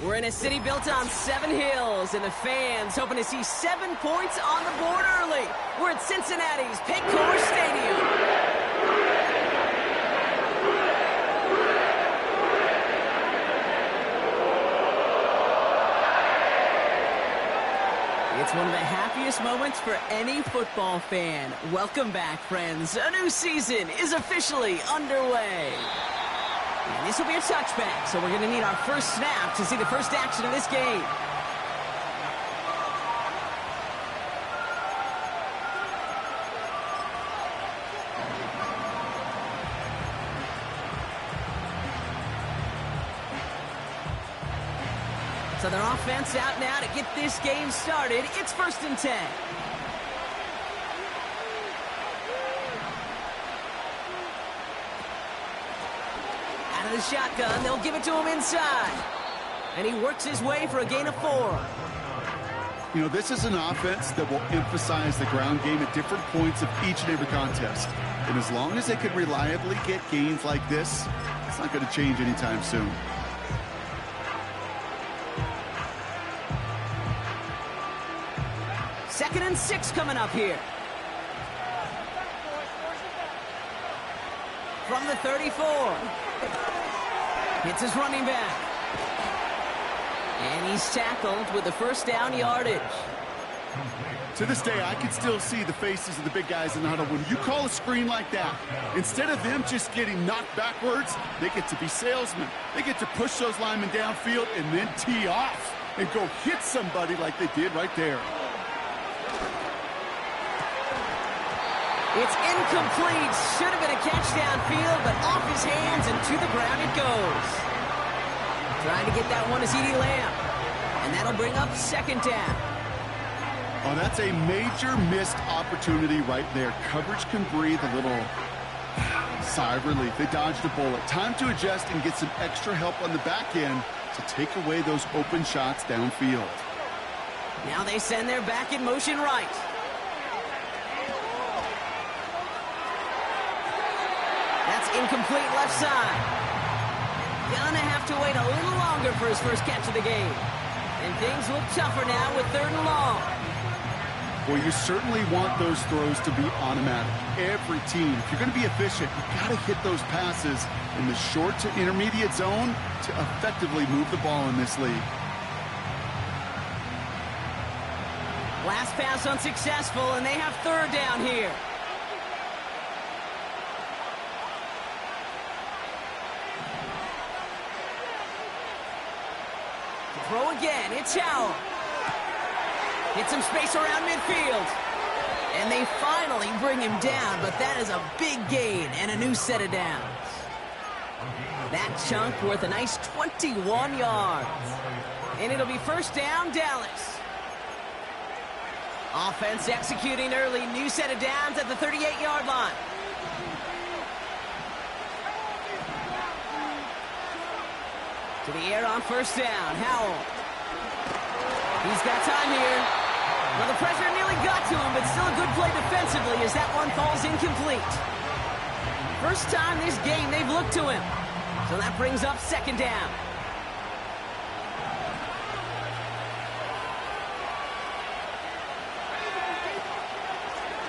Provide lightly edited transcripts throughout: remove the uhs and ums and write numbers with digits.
We're in a city built on 7 hills, and the fans hoping to see 7 points on the board early. We're at Cincinnati's Paycor Stadium. It's one of the happiest moments for any football fan. Welcome back, friends. A new season is officially underway. And this will be a touchback, so we're going to need our first snap to see the first action of this game. So their offense out now to get this game started. It's 1st and 10. Out of the shotgun, they'll give it to him inside. And he works his way for a gain of 4. You know, this is an offense that will emphasize the ground game at different points of each and every contest. And as long as they can reliably get gains like this, it's not going to change anytime soon. Second and 6 coming up here. From the 34. Hits his running back. And he's tackled with the first down yardage. To this day, I can still see the faces of the big guys in the huddle. When you call a screen like that, instead of them just getting knocked backwards, they get to be salesmen. They get to push those linemen downfield and then tee off and go hit somebody like they did right there. It's incomplete. Should have been a catch downfield, but off his hands and to the ground it goes. Trying to get that one to CeeDee Lamb. And that'll bring up 2nd down. Oh, that's a major missed opportunity right there. Coverage can breathe a little sigh of relief. They dodged a bullet. Time to adjust and get some extra help on the back end to take away those open shots downfield. Now they send their back in motion right. That's incomplete left side. Gonna have to wait a little longer for his first catch of the game. And things look tougher now with 3rd and long. Well, you certainly want those throws to be automatic. Every team, if you're going to be efficient, you've got to hit those passes in the short to intermediate zone to effectively move the ball in this league. Last pass unsuccessful, and they have 3rd down here. Throw again, it's Howell. Get some space around midfield. And they finally bring him down, but that is a big gain and a new set of downs. That chunk worth a nice 21 yards. And it'll be 1st down, Dallas. Offense executing early, new set of downs at the 38-yard line. To the air on 1st down, Howell. He's got time here. Well, the pressure nearly got to him, but still a good play defensively as that one falls incomplete. First time this game they've looked to him. So that brings up 2nd down.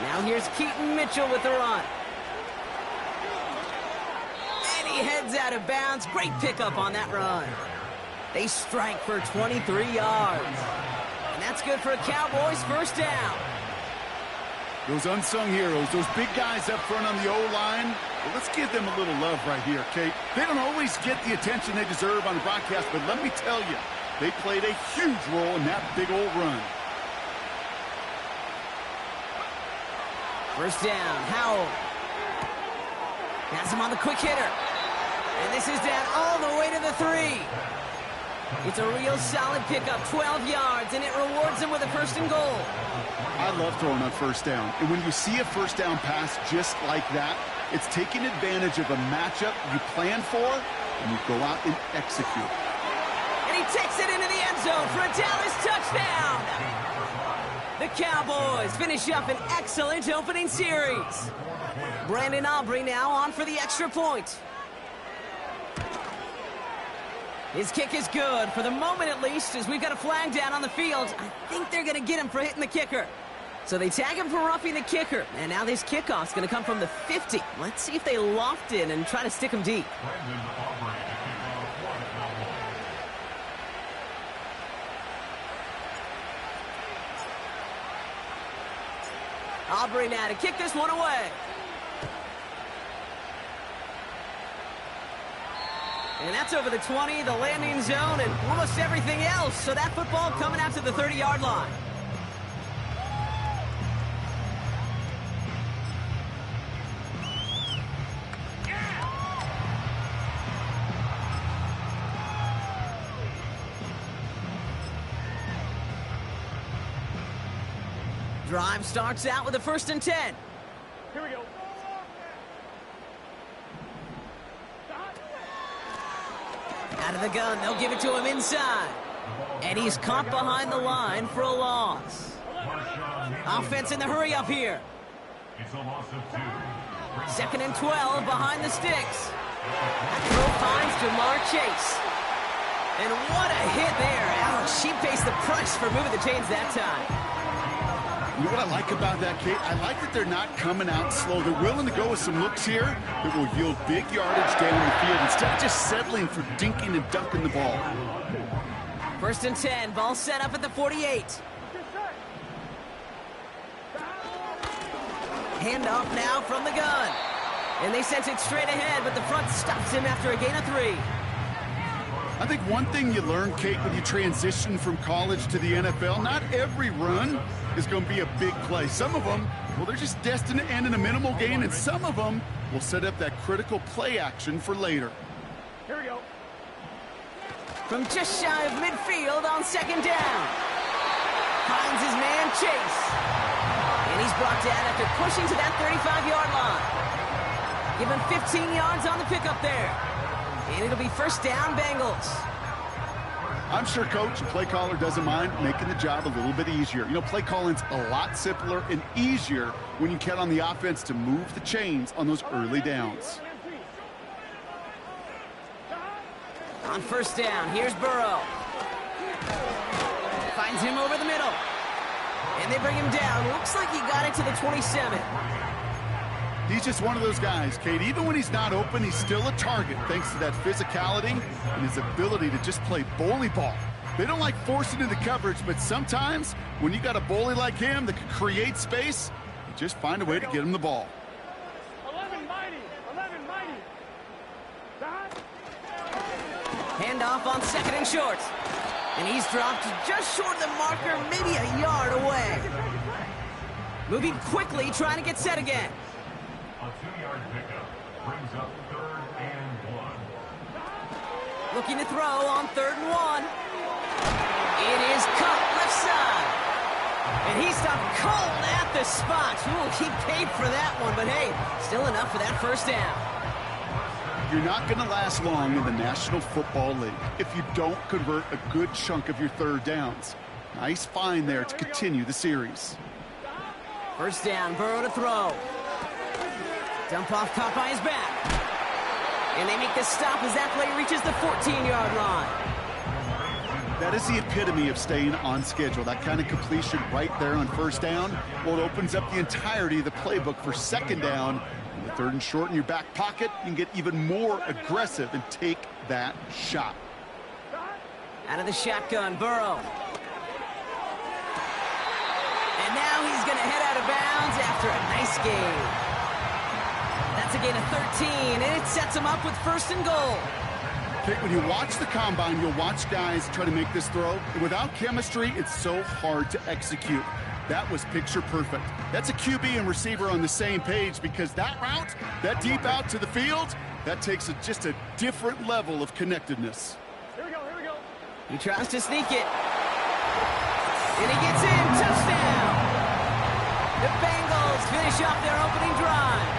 Now here's Keaton Mitchell with the run. He heads out of bounds. Great pickup on that run. They strike for 23 yards. And that's good for a Cowboys 1st down. Those unsung heroes, those big guys up front on the O-line, well, let's give them a little love right here, okay? They don't always get the attention they deserve on the broadcast, but let me tell you, they played a huge role in that big old run. 1st down, Howell. Has him on the quick hitter. And this is down all the way to the 3. It's a real solid pickup, 12 yards, and it rewards him with a 1st and goal. I love throwing on 1st down. And when you see a 1st down pass just like that, it's taking advantage of a matchup you plan for, and you go out and execute. And he takes it into the end zone for a Dallas touchdown. The Cowboys finish up an excellent opening series. Brandon Aubrey now on for the extra point. His kick is good, for the moment at least, as we've got a flag down on the field. I think they're going to get him for hitting the kicker. So they tag him for roughing the kicker, and now this kickoff's going to come from the 50. Let's see if they loft in and try to stick him deep. Aubrey now to kick this one away. And that's over the 20, the landing zone, and almost everything else. So that football coming out to the 30-yard line. Drive starts out with a 1st and 10. Here we go. Out of the gun, they'll give it to him inside. And he's caught behind the line for a loss. Offense in the hurry up here. It's a loss of 2. 2nd and 12 behind the sticks. That throw finds Jamar Chase. And what a hit there. Ouch, she pays the price for moving the chains that time. You know what I like about that, Kate? I like that they're not coming out slow. They're willing to go with some looks here that will yield big yardage down the field instead of just settling for dinking and dunking the ball. 1st and 10, ball set up at the 48. Handoff now from the gun. And they sent it straight ahead, but the front stops him after a gain of 3. I think one thing you learn, Kate, when you transition from college to the NFL, not every run is going to be a big play. Some of them, well, they're just destined to end in a minimal gain, and some of them will set up that critical play action for later. Here we go. From just shy of midfield on 2nd down. Finds his man Chase. And he's brought down after pushing to that 35-yard line. Give him 15 yards on the pickup there. And it'll be 1st down, Bengals. I'm sure coach and play caller doesn't mind making the job a little bit easier. You know, play calling's a lot simpler and easier when you count on the offense to move the chains on those early downs. On 1st down, here's Burrow. Finds him over the middle. And they bring him down. Looks like he got it to the 27. He's just one of those guys, Kate. Even when he's not open, he's still a target thanks to that physicality and his ability to just play bully ball. They don't like forcing into coverage, but sometimes when you got a bully like him that can create space, you just find a way to get him the ball. 11 mighty. 11 mighty. Handoff on 2nd and short. And he's dropped just short of the marker, maybe a yard away. Moving quickly, trying to get set again. A 2-yard pickup brings up 3rd and 1. Looking to throw on 3rd and 1. It is cut left side. And he stopped cold at the spot. Ooh, he paid for that one, but hey, still enough for that 1st down. You're not going to last long in the National Football League if you don't convert a good chunk of your 3rd downs. Nice find there to continue the series. 1st down, Burrow to throw. Dump off caught by his back. And they make the stop as that play reaches the 14-yard line. That is the epitome of staying on schedule. That kind of completion right there on 1st down. Well, it opens up the entirety of the playbook for 2nd down. And the 3rd and short in your back pocket, you can get even more aggressive and take that shot. Out of the shotgun, Burrow. And now he's going to head out of bounds after a nice gain. That's a gain of 13, and it sets him up with 1st and goal. Okay, when you watch the combine, you'll watch guys try to make this throw. And without chemistry, it's so hard to execute. That was picture perfect. That's a QB and receiver on the same page because that route, that deep out to the field, that takes just a different level of connectedness. Here we go. Here we go. He tries to sneak it. And he gets in. Touchdown! The Bengals finish off their opening drive.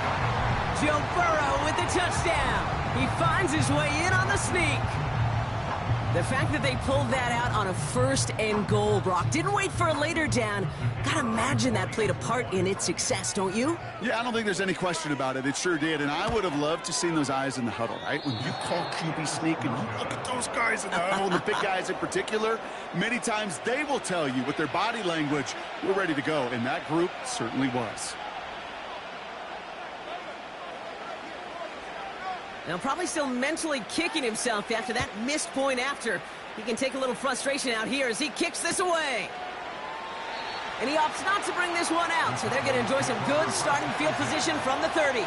Joe Burrow with the touchdown. He finds his way in on the sneak. The fact that they pulled that out on a 1st and goal, Brock, didn't wait for a later down. Gotta imagine that played a part in its success, don't you? Yeah, I don't think there's any question about it. It sure did, and I would have loved to seen those eyes in the huddle, right? When you call QB sneak and you look at those guys in the huddle, and the big guys in particular, many times they will tell you with their body language, we're ready to go, and that group certainly was. Now, probably still mentally kicking himself after that missed point after. He can take a little frustration out here as he kicks this away. And he opts not to bring this one out, so they're going to enjoy some good starting field position from the 30.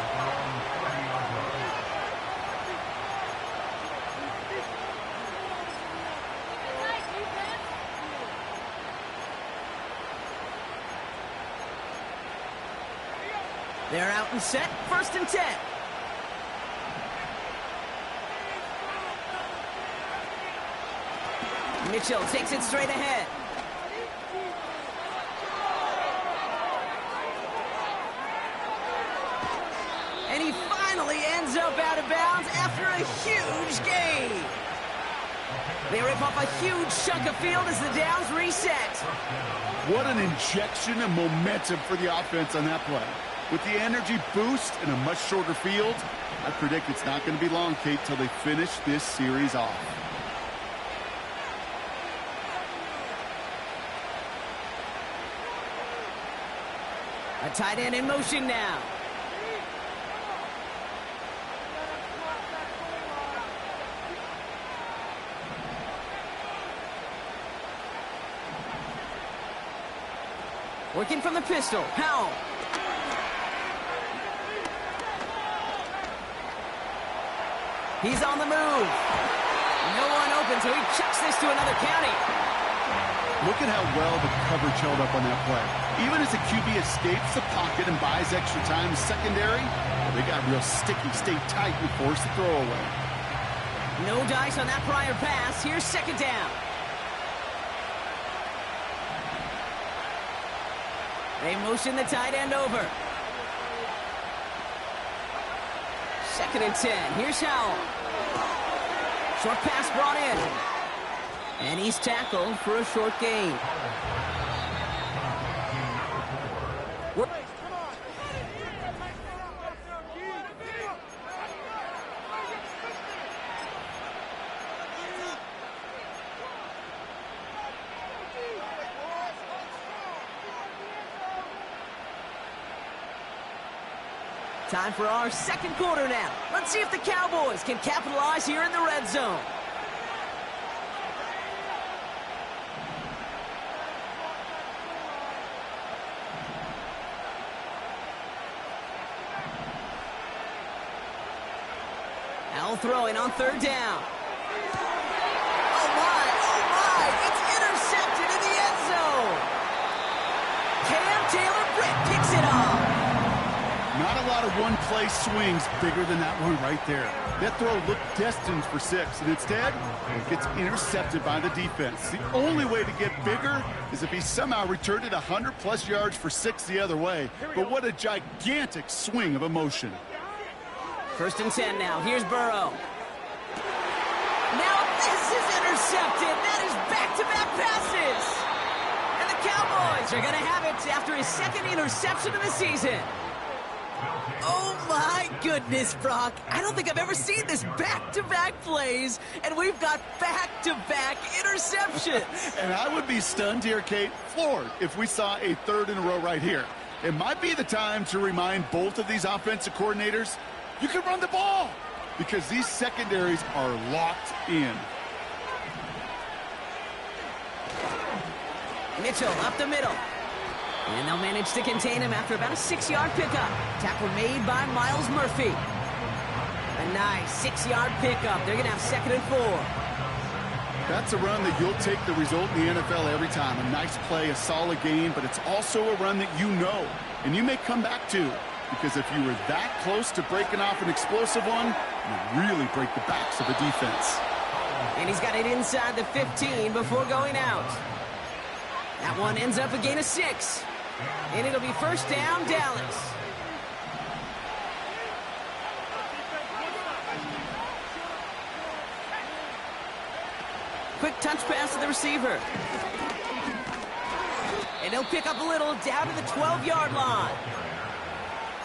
They're out and set, 1st and 10. Mitchell takes it straight ahead. And he finally ends up out of bounds after a huge gain. They rip off a huge chunk of field as the downs reset. What an injection of momentum for the offense on that play. With the energy boost and a much shorter field, I predict it's not going to be long, Kate, till they finish this series off. A tight end in motion now. Working from the pistol. Howell. He's on the move. No one open, so he chucks this to another county. Look at how well the coverage held up on that play. Even as the QB escapes the pocket and buys extra time in secondary, they got real sticky, stayed tight, and forced the throw away. No dice on that prior pass. Here's 2nd down. They motion the tight end over. 2nd and 10. Here's Howell. Short pass brought in. And he's tackled for a short gain. Time for our 2nd quarter now. Let's see if the Cowboys can capitalize here in the red zone. Al throwing on 3rd down. Oh my, it's intercepted in the end zone. Cam Taylor-Britt picks it off. Not a lot of one-play swings bigger than that one right there. That throw looked destined for 6, and instead, it gets intercepted by the defense. The only way to get bigger is if he somehow returned it 100-plus yards for 6 the other way. But what a gigantic swing of emotion. 1st and 10 now. Here's Burrow. Now this is intercepted. That is back-to-back passes. And the Cowboys are going to have it after his 2nd interception of the season. Oh, my goodness, Brock. I don't think I've ever seen this back-to-back plays, and we've got back-to-back interceptions. And I would be stunned here, Kate, floored, if we saw a 3rd in a row right here. It might be the time to remind both of these offensive coordinators, you can run the ball, because these secondaries are locked in. Mitchell up the middle. And they'll manage to contain him after about a 6-yard pickup. Tackle made by Myles Murphy. A nice 6-yard pickup. They're going to have 2nd and 4. That's a run that you'll take the result in the NFL every time. A nice play, a solid game, but it's also a run that you know, and you may come back to. Because if you were that close to breaking off an explosive one, you really break the backs of the defense. And he's got it inside the 15 before going out. That one ends up a gain of 6. And it'll be 1st down, Dallas. quick touch pass to the receiver. And he'll pick up a little down to the 12-yard line.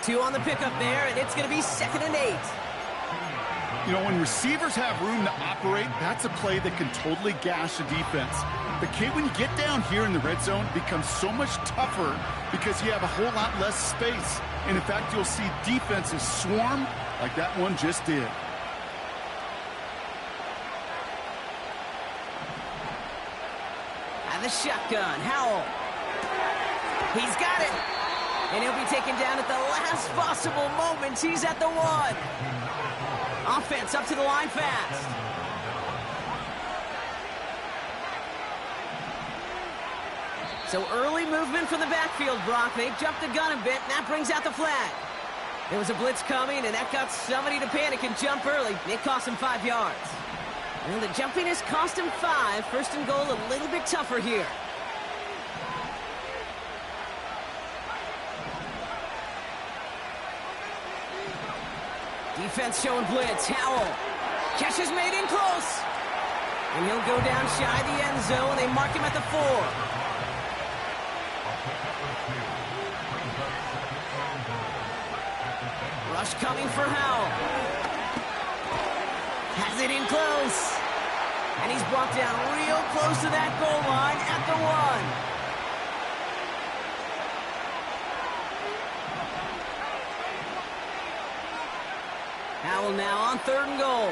2 on the pickup there, and it's going to be 2nd and 8. You know, when receivers have room to operate, that's a play that can totally gash a defense. But, Kate, when you get down here in the red zone, it becomes so much tougher because you have a whole lot less space. And, in fact, you'll see defenses swarm like that one just did. And the shotgun, Howell. He's got it. And he'll be taken down at the last possible moment. He's at the 1. Offense up to the line fast. So early movement from the backfield, Brock. They jumped the gun a bit, and that brings out the flag. There was a blitz coming, and that got somebody to panic and jump early. It cost him 5 yards. Well, the jumping has cost him 5. 1st and goal, a little bit tougher here. Defense showing blitz. Howell. Catch is made in close. And he'll go down shy of the end zone. They mark him at the 4. Rush coming for Howell. Has it in close. And he's brought down real close to that goal line at the 1. Howell now on 3rd and goal.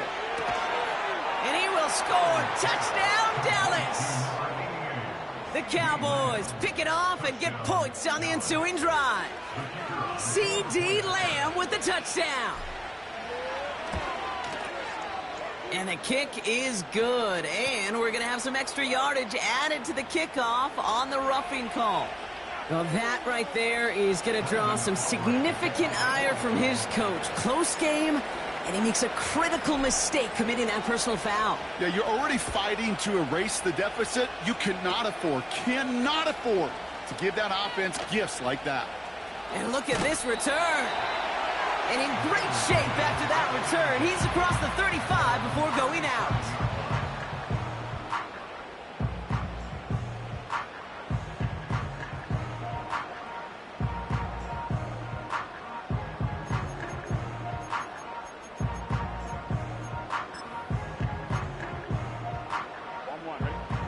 And he will score. Touchdown, Dallas! The Cowboys pick it off and get points on the ensuing drive. C.D. Lamb with the touchdown. And the kick is good. And we're going to have some extra yardage added to the kickoff on the roughing call. Well, that right there is going to draw some significant ire from his coach. Close game, and he makes a critical mistake committing that personal foul. Yeah, you're already fighting to erase the deficit. You cannot afford to give that offense gifts like that. And look at this return. And in great shape after that return. He's across the 35 before going out.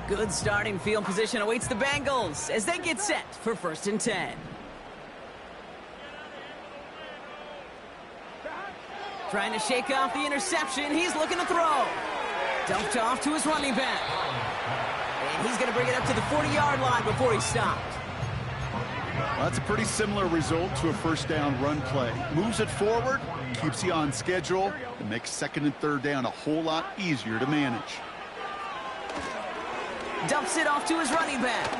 Good starting field position awaits the Bengals as they get set for 1st and 10. Trying to shake off the interception. He's looking to throw. Dumped off to his running back. And he's going to bring it up to the 40-yard line before he stopped. Well, that's a pretty similar result to a 1st down run play. Moves it forward, keeps you on schedule, and makes 2nd and 3rd down a whole lot easier to manage. Dumps it off to his running back.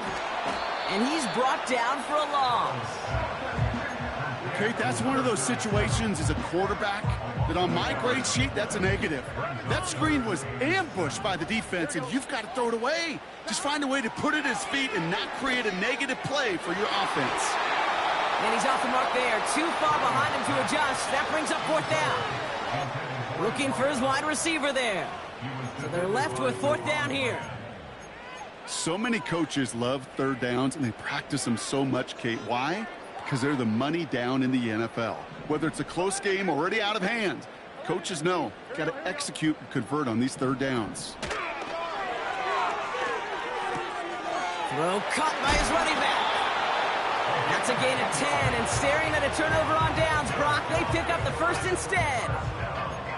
And he's brought down for a loss. Okay, that's one of those situations as a quarterback that on my grade sheet, that's a negative. That screen was ambushed by the defense, and you've got to throw it away. Just find a way to put it at his feet and not create a negative play for your offense. And he's off the mark there. Too far behind him to adjust. That brings up 4th down. Looking for his wide receiver there. So they're left with 4th down here. So many coaches love 3rd downs, and they practice them so much, Kate. Why? Because they're the money down in the NFL. Whether it's a close game already out of hand, coaches know, got to execute and convert on these 3rd downs. Throw caught by his running back. That's a gain of 10, and staring at a turnover on downs, Brock, they pick up the 1st instead.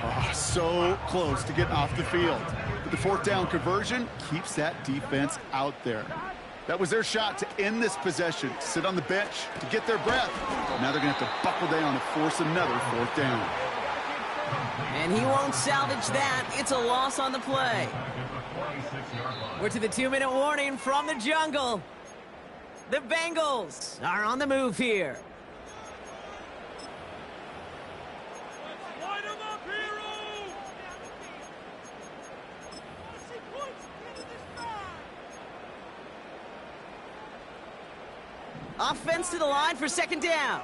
Oh, so close to getting off the field. But the 4th down conversion keeps that defense out there. That was their shot to end this possession, sit on the bench to get their breath. Now they're going to have to buckle down and force another 4th down. And he won't salvage that. It's a loss on the play. We're to the 2-minute warning from the jungle. The Bengals are on the move here. Light 'em up, hero! Offense to the line for 2nd down.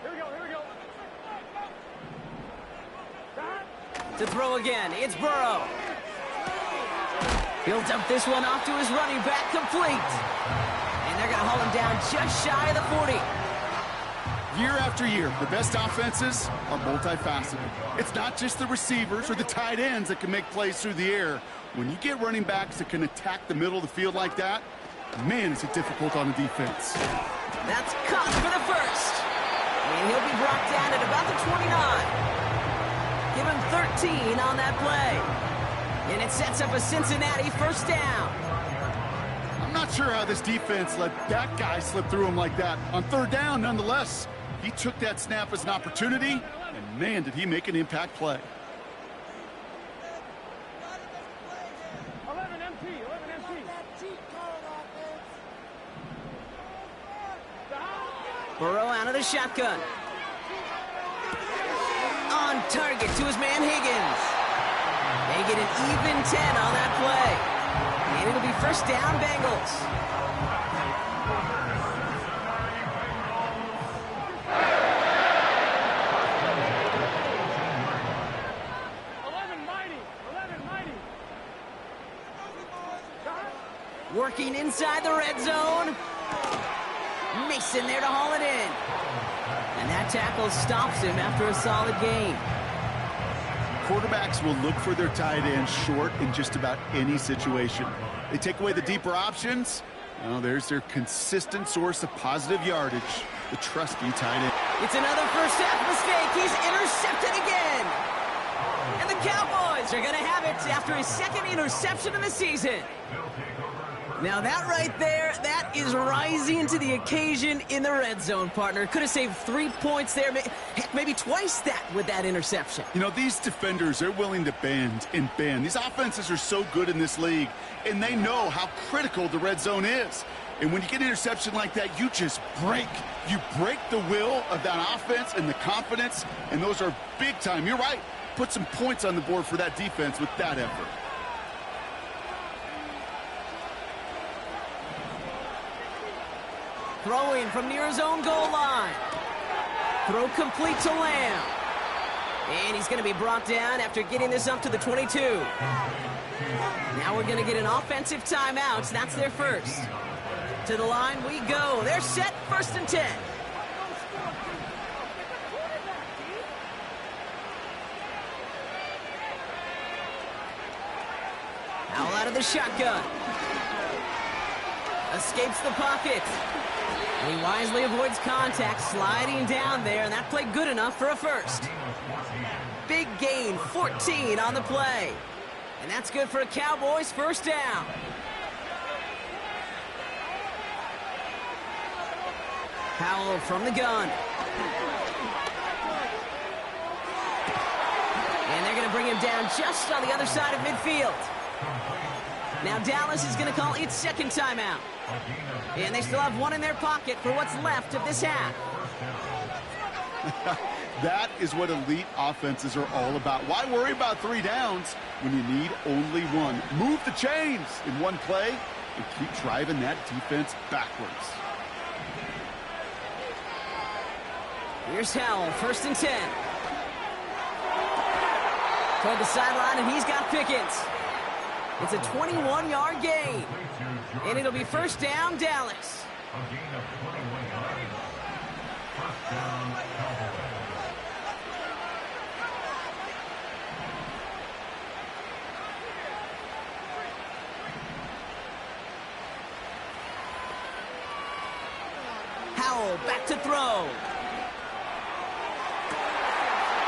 Here we go, here we go. To throw again, it's Burrow. He'll dump this one off to his running back, complete. And they're going to haul him down just shy of the 40. Year after year, the best offenses are multifaceted. It's not just the receivers or the tight ends that can make plays through the air. When you get running backs that can attack the middle of the field like that, man, is it difficult on the defense. That's caught for the first. And he'll be brought down at about the 29. Give him 13 on that play. And it sets up a Cincinnati first down. I'm not sure how this defense let that guy slip through him like that. On third down, nonetheless, he took that snap as an opportunity, and man, did he make an impact play. 11 MT, 11 MT. Burrow out of the shotgun. On target to his man Higgins. They get an even 10 on that play. And it'll be first down, Bengals. Working inside the red zone. Mason there to haul it in. And that tackle stops him after a solid gain. Quarterbacks will look for their tight end short in just about any situation. They take away the deeper options. Well, there's their consistent source of positive yardage, the trusty tight end. It's another first half mistake. He's intercepted again. And the Cowboys are going to have it after his second interception of the season. Now that right there, that is rising to the occasion in the red zone, partner. Could have saved 3 points there, heck, maybe twice that with that interception. You know, these defenders, they're willing to bend and bend. These offenses are so good in this league, and they know how critical the red zone is. And when you get an interception like that, you just break. You break the will of that offense and the confidence, and those are big time. You're right. Put some points on the board for that defense with that effort. Throwing from near his own goal line. Throw complete to Lamb. And he's going to be brought down after getting this up to the 22. Now we're going to get an offensive timeout. So that's their first. To the line we go. They're set, first and 10. Howell out of the shotgun. Escapes the pocket. He wisely avoids contact, sliding down there, and that played good enough for a first. Big gain, 14 on the play. And that's good for a Cowboys first down. Howell from the gun. And they're going to bring him down just on the other side of midfield. Now Dallas is going to call its second timeout. And they still have one in their pocket for what's left of this half. That is what elite offenses are all about. Why worry about 3 downs when you need only one? Move the chains in one play and keep driving that defense backwards. Here's Howell, first and 10. Toward the sideline, and he's got Pickens. It's a 21-yard gain. And it'll be first down, Dallas. Howell back to throw.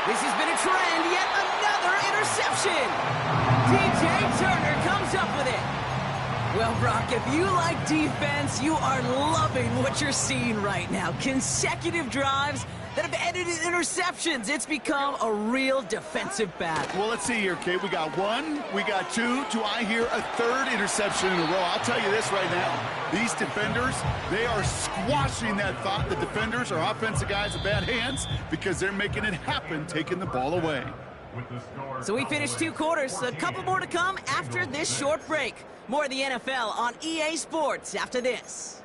This has been a trend, yet another interception. DJ Turner comes up with it. Well, Brock, if you like defense, you are loving what you're seeing right now. Consecutive drives that have ended in interceptions. It's become a real defensive battle. Well, let's see here, Kate. We got 1, we got 2. Do I hear a 3rd interception in a row? I'll tell you this right now. These defenders, they are squashing that thought. The defenders are offensive guys with bad hands because they're making it happen, taking the ball away. So we finished 2 quarters. A couple more to come after this short break. More of the NFL on EA Sports after this.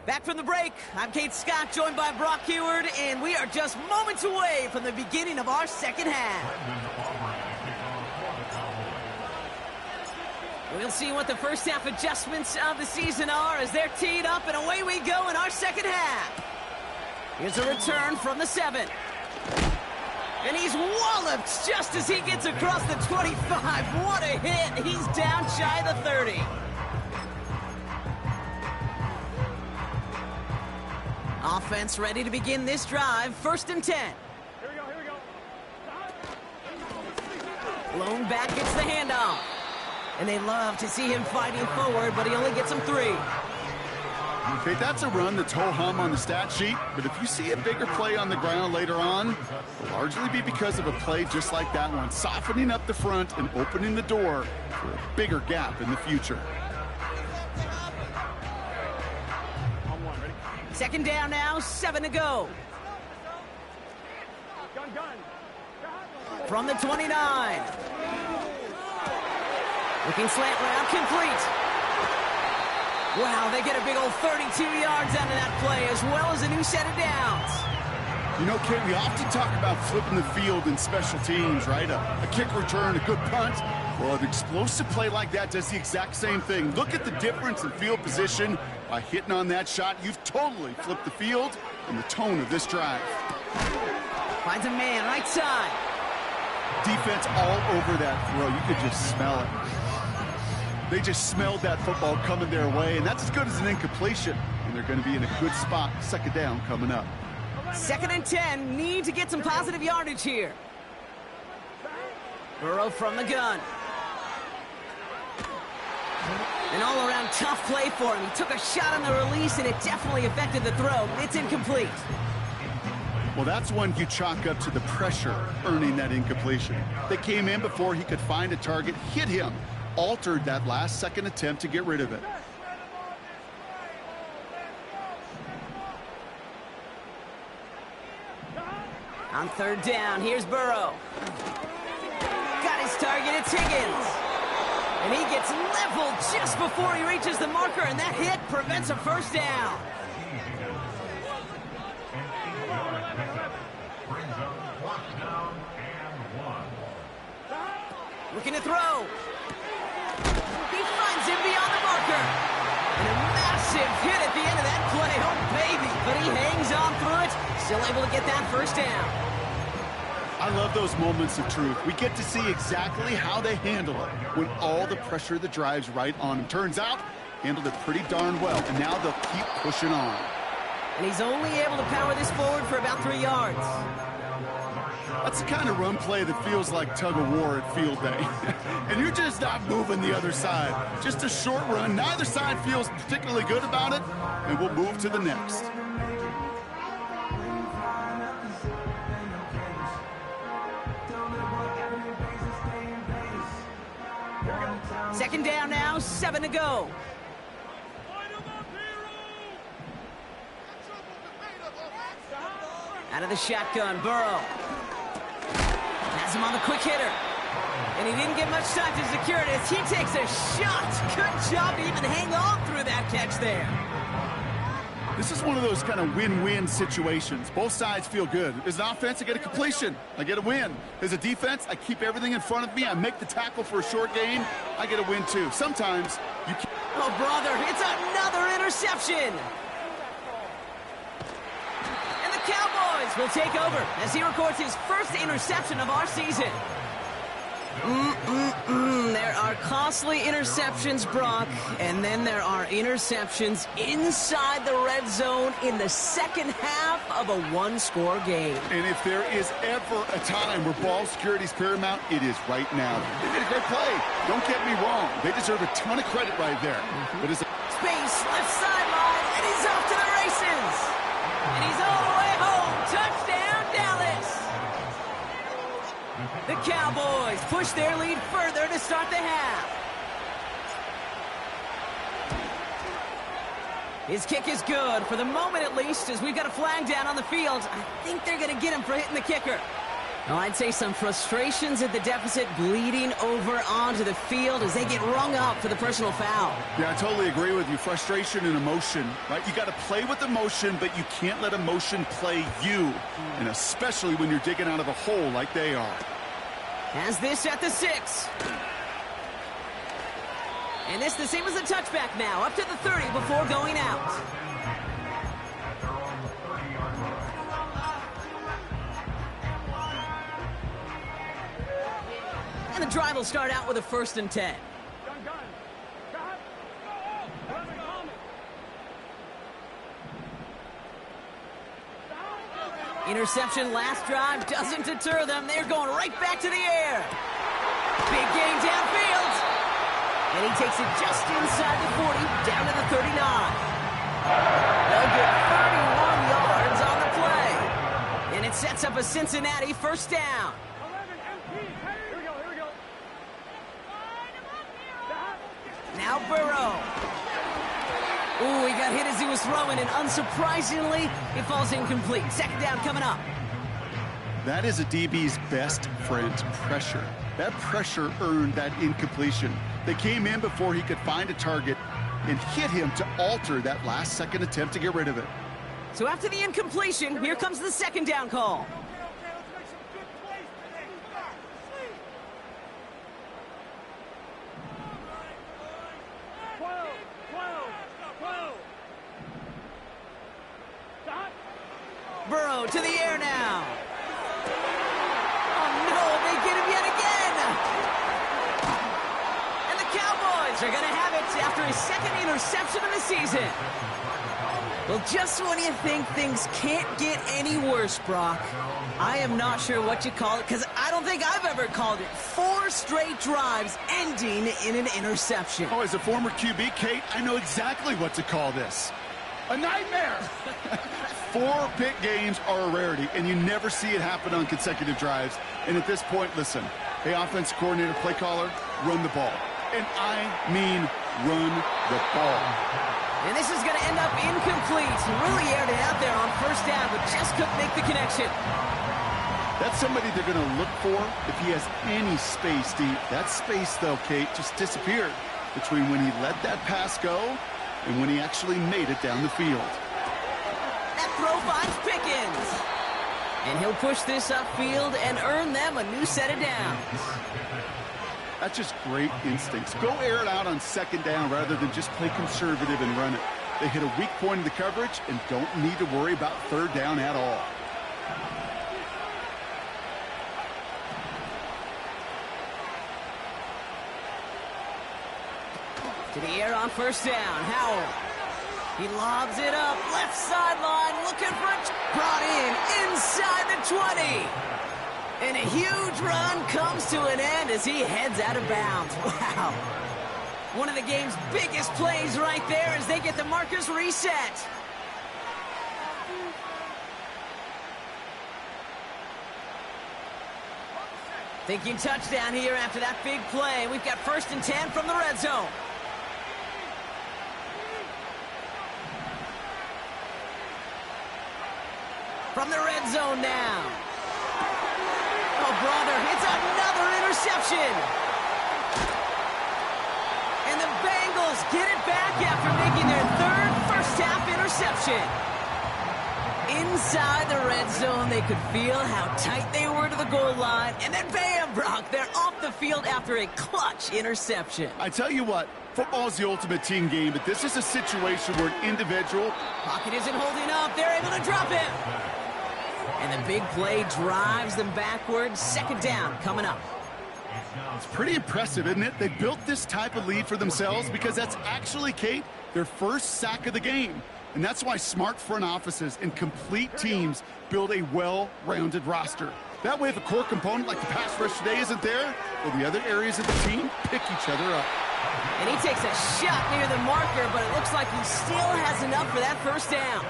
Back from the break, I'm Kate Scott, joined by Brock Huard, and we are just moments away from the beginning of our second half. We'll see what the first half adjustments of the season are as they're teed up, and away we go in our second half. Here's a return from the 7. And he's walloped just as he gets across the 25. What a hit. He's down shy of the 30. Offense ready to begin this drive. 1st and 10. Here we go. Lone back gets the handoff. And they love to see him fighting forward, but he only gets them 3. Okay, that's a run that's ho-hum on the stat sheet, but if you see a bigger play on the ground later on, it'll largely be because of a play just like that one, softening up the front and opening the door for a bigger gap in the future. On 1, ready? 2nd down now, 7 to go. Gun. From the 29. Looking slant route, complete. Wow, they get a big old 32 yards out of that play, as well as a new set of downs. You know, Kate, we often talk about flipping the field in special teams, right? A kick return, a good punt. Well, an explosive play like that does the exact same thing. Look at the difference in field position. By hitting on that shot, you've totally flipped the field and the tone of this drive. Finds a man, right side. Defense all over that throw. You could just smell it. They just smelled that football coming their way, and that's as good as an incompletion. And they're going to be in a good spot. 2nd down coming up. 2nd and 10. Need to get some positive yardage here. Burrow from the gun. An all-around tough play for him. He took a shot on the release, and it definitely affected the throw. It's incomplete. Well, that's one you chalk up to the pressure earning that incompletion. They came in before he could find a target, hit him, altered that last-second attempt to get rid of it. On 3rd down, here's Burrow. Got his target, it's Higgins. And he gets leveled just before he reaches the marker, and that hit prevents a 1st down. Looking to throw. He finds him beyond the marker. And a massive hit at the end of that play. Oh, baby. But he hangs on through it. Still able to get that 1st down. I love those moments of truth. We get to see exactly how they handle it when all the pressure that drives right on them. Turns out, handled it pretty darn well. And now they'll keep pushing on. And he's only able to power this forward for about 3 yards. That's the kind of run play that feels like tug-of-war at field day. And you're just not moving the other side. Just a short run. Neither side feels particularly good about it, and we'll move to the next. Second down now, 7 to go. Out of the shotgun, Burrow. Has him on the quick hitter. And he didn't get much time to secure it as he takes a shot. Good job to even hang on through that catch there. This is one of those kind of win-win situations. Both sides feel good. As an offense, I get a completion. I get a win. As a defense, I keep everything in front of me. I make the tackle for a short gain. I get a win, too. Sometimes you can't. Oh, brother, it's another interception. And the Cowboys will take over as he records his first interception of our season. There are costly interceptions, Brock, and then there are interceptions inside the red zone in the second half of a one-score game. And if there is ever a time where ball security is paramount, it is right now. They did a great play. Don't get me wrong. They deserve a ton of credit right there. But as a space, left sideline, and he's off to the races. And he's all the way home. Touchdown, Dallas. The Cowboys push their lead further to start the half. His kick is good, for the moment at least, as we've got a flag down on the field. I think they're going to get him for hitting the kicker. Now, I'd say some frustrations at the deficit bleeding over onto the field as they get rung up for the personal foul. Yeah, I totally agree with you. Frustration and emotion, right? You got to play with emotion, but you can't let emotion play you, and especially when you're digging out of a hole like they are. Has this at the 6. And this the same as a touchback now, up to the 30 before going out. And the drive will start out with a 1st and 10. Interception last drive doesn't deter them. They're going right back to the air. Big gain downfield. And he takes it just inside the 40, down to the 39. They'll get 31 yards on the play. And it sets up a Cincinnati 1st down. Now Burrow. Ooh, he got hit as he was throwing, and unsurprisingly, it falls incomplete. 2nd down coming up. That is a DB's best friend, pressure. That pressure earned that incompletion. They came in before he could find a target and hit him to alter that last-second attempt to get rid of it. So after the incompletion, here comes the 2nd down call. Burrow to the air now. Oh, no, they get him yet again. And the Cowboys are going to have it after his 2nd interception of the season. Well, just when you think things can't get any worse, Brock, I am not sure what you call it, because I don't think I've ever called it 4 straight drives ending in an interception. Oh, as a former QB, Kate, I know exactly what to call this. A nightmare! 4 pick games are a rarity, and you never see it happen on consecutive drives. And at this point, listen, hey, offense coordinator, play caller, run the ball. And I mean run the ball. And this is going to end up incomplete. He really aired it out there on 1st down, but just couldn't make the connection. That's somebody they're going to look for if he has any space deep. That space, though, Kate, just disappeared between when he let that pass go and when he actually made it down the field. That throw finds Pickens. And he'll push this upfield and earn them a new set of downs. That's just great instincts. Go air it out on 2nd down rather than just play conservative and run it. They hit a weak point in the coverage and don't need to worry about 3rd down at all. To the air on 1st down. Howell. He lobs it up. Left sideline. Looking for it. Brought in inside the 20. And a huge run comes to an end as he heads out of bounds. Wow. One of the game's biggest plays right there as they get the markers reset. Thinking touchdown here after that big play. We've got 1st and 10 from the red zone. From the red zone now. Oh, brother, it's another interception. And the Bengals get it back after making their 3rd first-half interception. Inside the red zone, they could feel how tight they were to the goal line. And then bam, Brock, they're off the field after a clutch interception. I tell you what, football is the ultimate team game, but this is a situation where an individual... Pocket isn't holding up. They're able to drop him. And the big play drives them backwards. 2nd down coming up. It's pretty impressive, isn't it? They built this type of lead for themselves because that's actually, Kate, their 1st sack of the game. And that's why smart front offices and complete teams build a well-rounded roster. That way, if a core component like the pass rush today isn't there, well, the other areas of the team pick each other up. And he takes a shot near the marker, but it looks like he still has enough for that 1st down.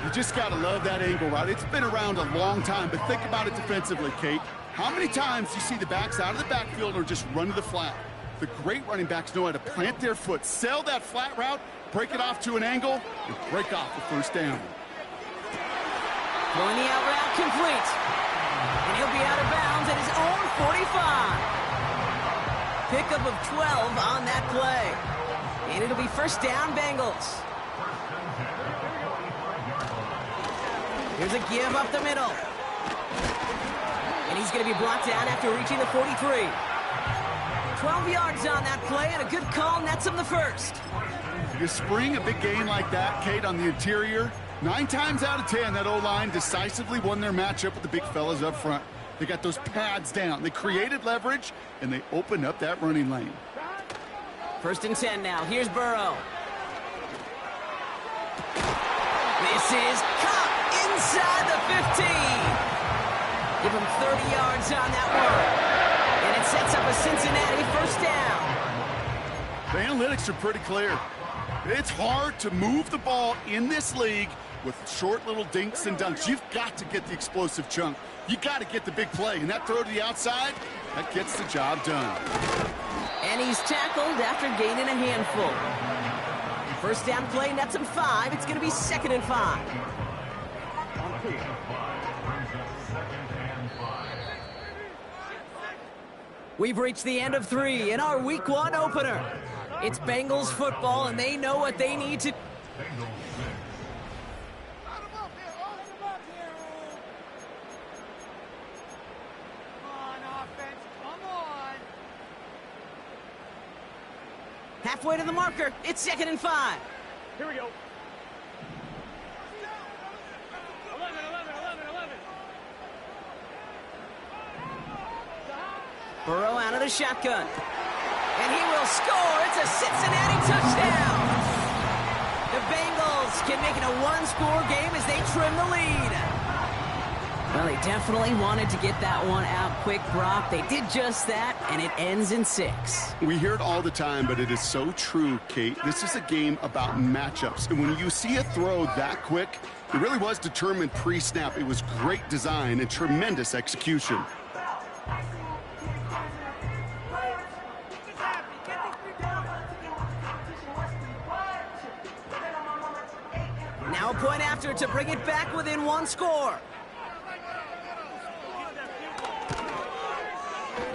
You just got to love that angle route. It's been around a long time, but think about it defensively, Kate. How many times do you see the backs out of the backfield or just run to the flat? The great running backs know how to plant their foot, sell that flat route, break it off to an angle, and break off the 1st down. Throwing the out route complete. And he'll be out of bounds at his own 45. Pickup of 12 on that play. And it'll be 1st down, Bengals. Here's a give up the middle. And he's going to be brought down after reaching the 43. 12 yards on that play, and a good call nets him the first. You spring a big gain like that, Kate, on the interior. 9 times out of 10, that O-line decisively won their matchup with the big fellas up front. They got those pads down. They created leverage, and they opened up that running lane. 1st and 10 now. Here's Burrow. This is caught inside the 15. Give him 30 yards on that one. And it sets up a Cincinnati 1st down. The analytics are pretty clear. It's hard to move the ball in this league with short little dinks and dunks. You've got to get the explosive chunk. You got to get the big play. And that throw to the outside, that gets the job done. And he's tackled after gaining a handful. 1st down play nets him 5. It's going to be 2nd and 5. We've reached the end of 3 in our Week 1 opener. It's Bengals football, and they know what they need to. Halfway to the marker. It's 2nd and 5. Here we go. 11. Burrow out of the shotgun. And he will score. It's a Cincinnati touchdown. The Bengals can make it a 1-score game as they trim the lead. Well, they definitely wanted to get that one out quick, Brock. They did just that, and it ends in 6. We hear it all the time, but it is so true, Kate. This is a game about matchups. And when you see a throw that quick, it really was determined pre-snap. It was great design and tremendous execution. Now a point after to bring it back within 1 score.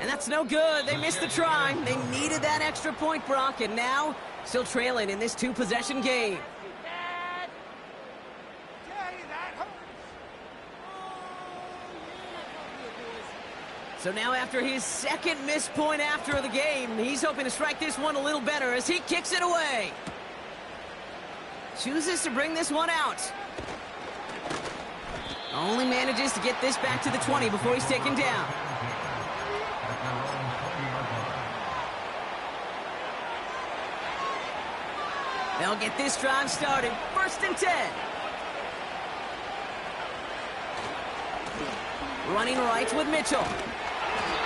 And that's no good. They missed the try. They needed that extra point, Brock, and now still trailing in this 2-possession game. So now after his 2nd missed point after the game, he's hoping to strike this one a little better as he kicks it away. Chooses to bring this one out. Only manages to get this back to the 20 before he's taken down. They'll get this drive started. 1st and 10. Running right with Mitchell.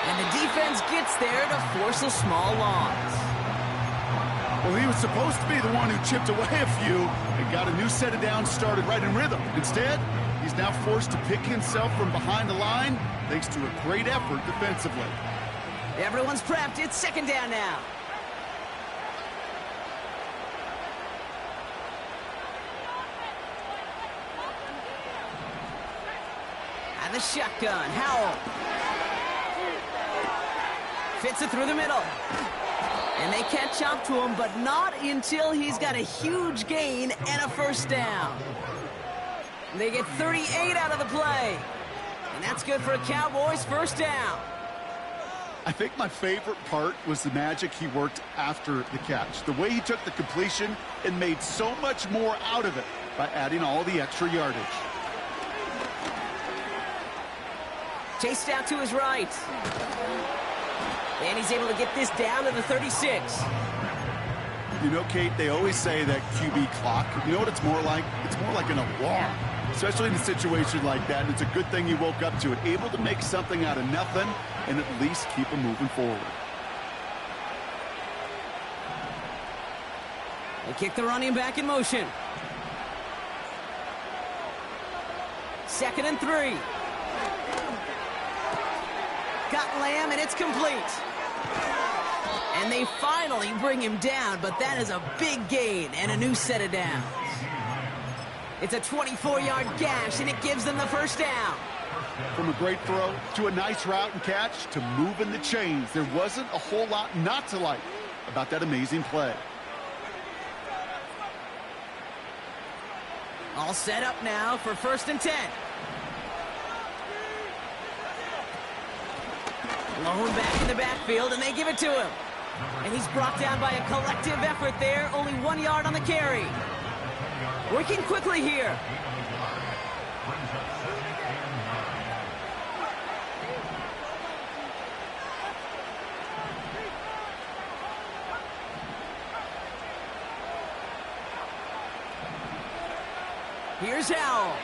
And the defense gets there to force a small loss. Well, he was supposed to be the one who chipped away a few and got a new set of downs started right in rhythm. Instead, he's now forced to pick himself from behind the line thanks to a great effort defensively. Everyone's prepped. It's 2nd down now. And the shotgun, Howell. Fits it through the middle. And they catch up to him, but not until he's got a huge gain and a 1st down. And they get 38 out of the play. And that's good for a Cowboys 1st down. I think my favorite part was the magic he worked after the catch. The way he took the completion and made so much more out of it by adding all the extra yardage. Chased out to his right. And he's able to get this down to the 36. You know, Kate, they always say that QB clock. You know what it's more like? It's more like an alarm, especially in a situation like that. And it's a good thing you woke up to it, able to make something out of nothing and at least keep them moving forward. They kick the running back in motion. 2nd and 3. Got Lamb, and it's complete. And they finally bring him down, but that is a big gain and a new set of downs. It's a 24-yard gash, and it gives them the 1st down. From a great throw to a nice route and catch to moving the chains, there wasn't a whole lot not to like about that amazing play. All set up now for 1st and 10. Lone back in the backfield, and they give it to him. And he's brought down by a collective effort there. Only 1 yard on the carry. Working quickly here. Here's Howell.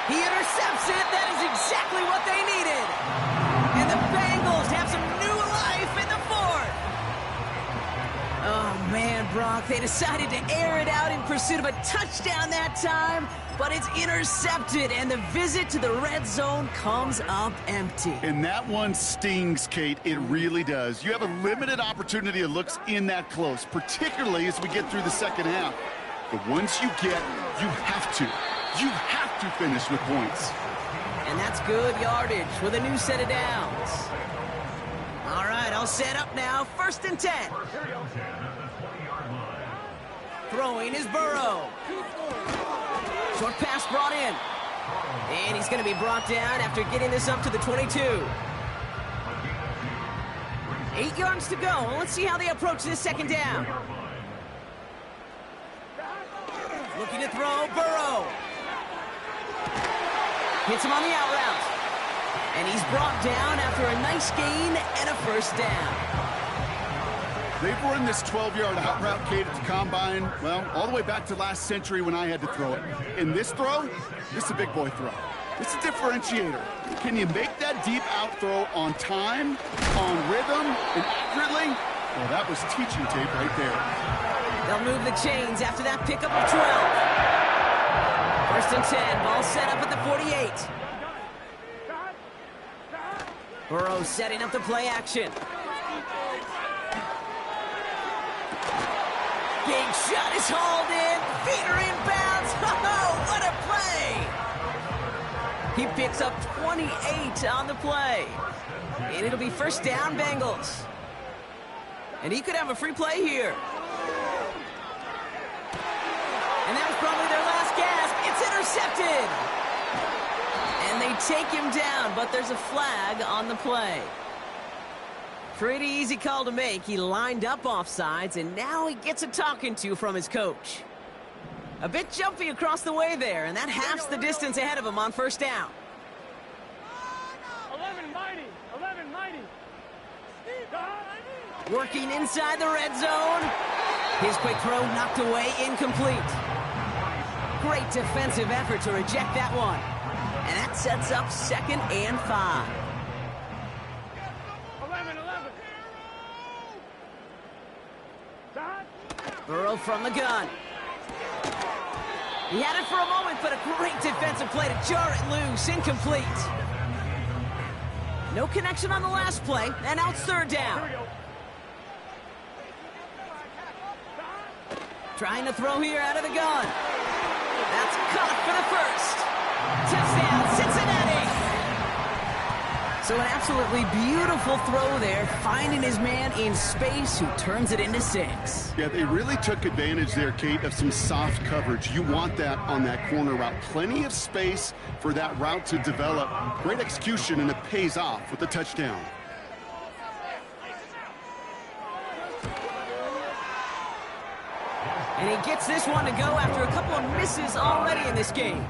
He intercepts it. That is exactly what they needed. And the Bengals have some new life in the fourth. Oh, man, Brock. They decided to air it out in pursuit of a touchdown that time, but it's intercepted, and the visit to the red zone comes up empty. And that one stings, Kate. It really does. You have a limited opportunity of looks in that close, particularly as we get through the second half. But once you get, you have to finish with points. And that's good yardage with a new set of downs. All right, I'll set up now. 1st and 10. Throwing is Burrow. Short pass brought in. And he's going to be brought down after getting this up to the 22. 8 yards to go. Let's see how they approach this second down. Looking to throw, Burrow. Hits him on the out route. And he's brought down after a nice gain and a 1st down. They've run this 12-yard out route, Kate, at the combine, well, all the way back to last century when I had to throw it. In this throw, this is a big boy throw. It's a differentiator. Can you make that deep out throw on time, on rhythm, and accurately? Well, that was teaching tape right there. They'll move the chains after that pickup of 12. 1st and 10, ball set up at the 48. Burrow setting up the play action. Big shot is hauled in. Feet are inbounds. Oh, what a play! He picks up 28 on the play. And it'll be 1st down, Bengals. And he could have a free play here. And that was probably their last gasp. It's intercepted. And they take him down, but there's a flag on the play. Pretty easy call to make. He lined up offsides, and now he gets a talking to from his coach. A bit jumpy across the way there, and that halves the distance ahead of him on 1st down. 11 mighty. 11 mighty. Working inside the red zone. His quick throw knocked away, incomplete. Great defensive effort to reject that one. And that sets up 2nd and 5. 11. Burrow from the gun. He had it for a moment, but a great defensive play to jar it loose. Incomplete. No connection on the last play, and now it's 3rd down. Trying to throw here out of the gun. That's caught for the 1st. Touchdown, Cincinnati. So an absolutely beautiful throw there, finding his man in space who turns it into 6. Yeah, they really took advantage there, Kate, of some soft coverage. You want that on that corner route. Plenty of space for that route to develop. Great execution, and it pays off with the touchdown. And he gets this one to go after a couple of misses already in this game.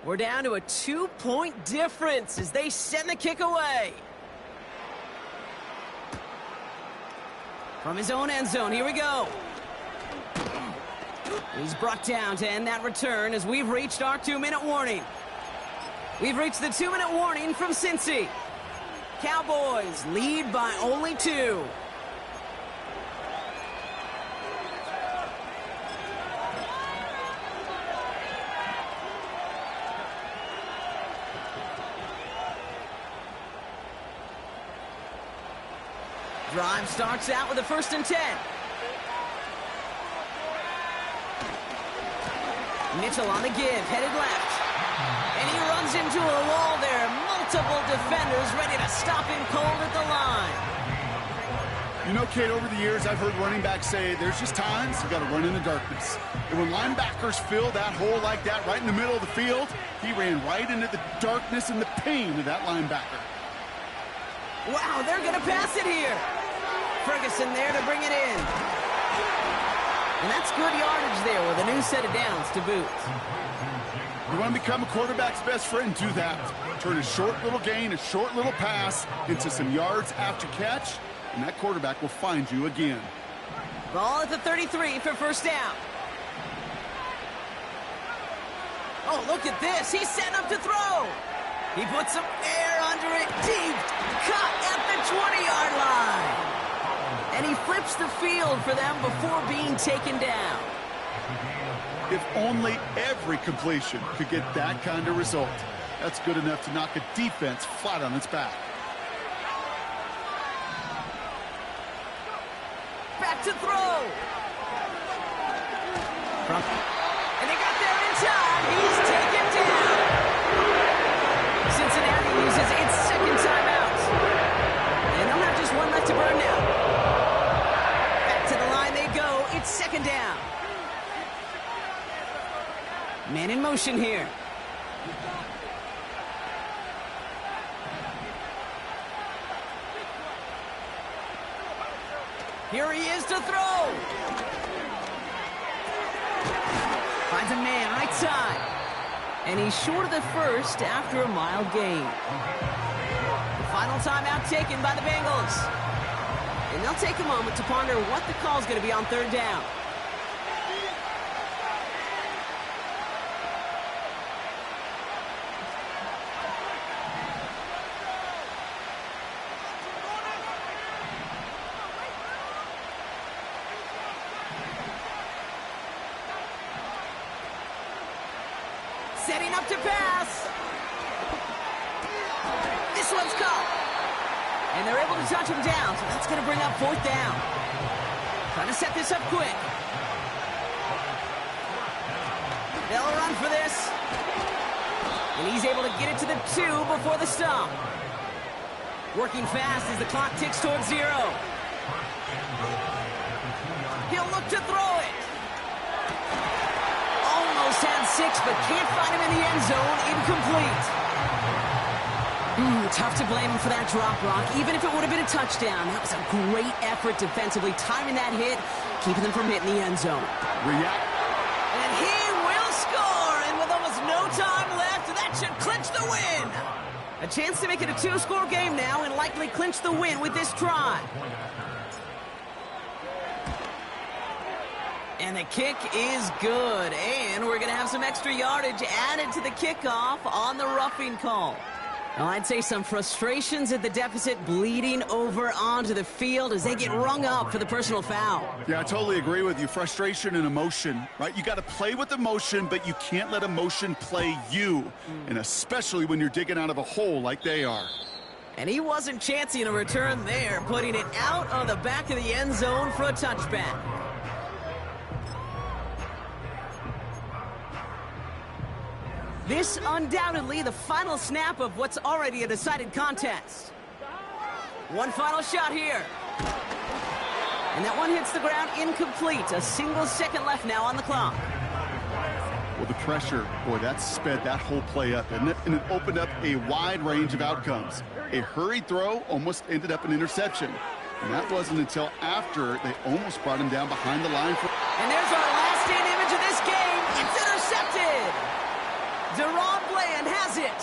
We're down to a 2-point difference as they send the kick away. From his own end zone, here we go. He's brought down to end that return as we've reached our 2-minute warning. We've reached the 2-minute warning from Cincy. Cowboys lead by only 2. Drive starts out with a 1st and 10. Mitchell on the give, headed left. And he runs into a wall there. Multiple defenders ready to stop him cold at the line. You know, Kate, over the years, I've heard running backs say there's just times you got to run in the darkness. And when linebackers fill that hole like that right in the middle of the field, he ran right into the darkness and the pain of that linebacker. Wow, they're going to pass it here. Ferguson there to bring it in. And that's good yardage there with a new set of downs to boot. You want to become a quarterback's best friend? Do that. Turn a short little gain, a short little pass into some yards after catch, and that quarterback will find you again. Ball at the 33 for first down. Oh, look at this. He's setting up to throw. He puts some air under it. Deep cut at the 20-yard line. And he flips the field for them before being taken down. If only every completion could get that kind of result. That's good enough to knock a defense flat on its back. Back to throw. And they got there in time. He's taken down. Cincinnati uses its second timeout. And they'll have just one left to burn now. Back to the line they go. It's second down. Man in motion here. Here he is to throw. Finds a man right side. And he's short of the first after a mile gain. The final timeout taken by the Bengals. And they'll take a moment to ponder what the call's going to be on third down. Setting up to pass. This one's caught. And they're able to touch him down, so that's going to bring up fourth down. Trying to set this up quick. They'll run for this. And he's able to get it to the 2 before the stop. Working fast as the clock ticks towards 0. He'll look to throw it. Almost had 6, but can't find him in the end zone. Incomplete. Tough to blame him for that drop, Brock. Even if it would have been a touchdown, that was a great effort defensively, timing that hit, keeping them from hitting the end zone. React. And he will score, and with almost no time left, that should clinch the win. A chance to make it a 2-score game now and likely clinch the win with this try. And the kick is good, and we're going to have some extra yardage added to the kickoff on the roughing call. Well, I'd say some frustrations at the deficit bleeding over onto the field as they get rung up for the personal foul. Yeah, I totally agree with you. Frustration and emotion, right? You got to play with emotion, but you can't let emotion play you, and especially when you're digging out of a hole like they are. And he wasn't chancing a return there, putting it out of the back of the end zone for a touchback. This undoubtedly the final snap of what's already a decided contest. One final shot here. And that one hits the ground incomplete. A single second left now on the clock. Well, the pressure, boy, that sped that whole play up, didn't it? And it opened up a wide range of outcomes. A hurried throw almost ended up an interception. And that wasn't until after they almost brought him down behind the line. And there's our last-stand image of this game. It's intercepted. DaRon Bland has it.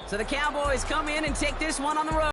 So the Cowboys come in and take this one on the road.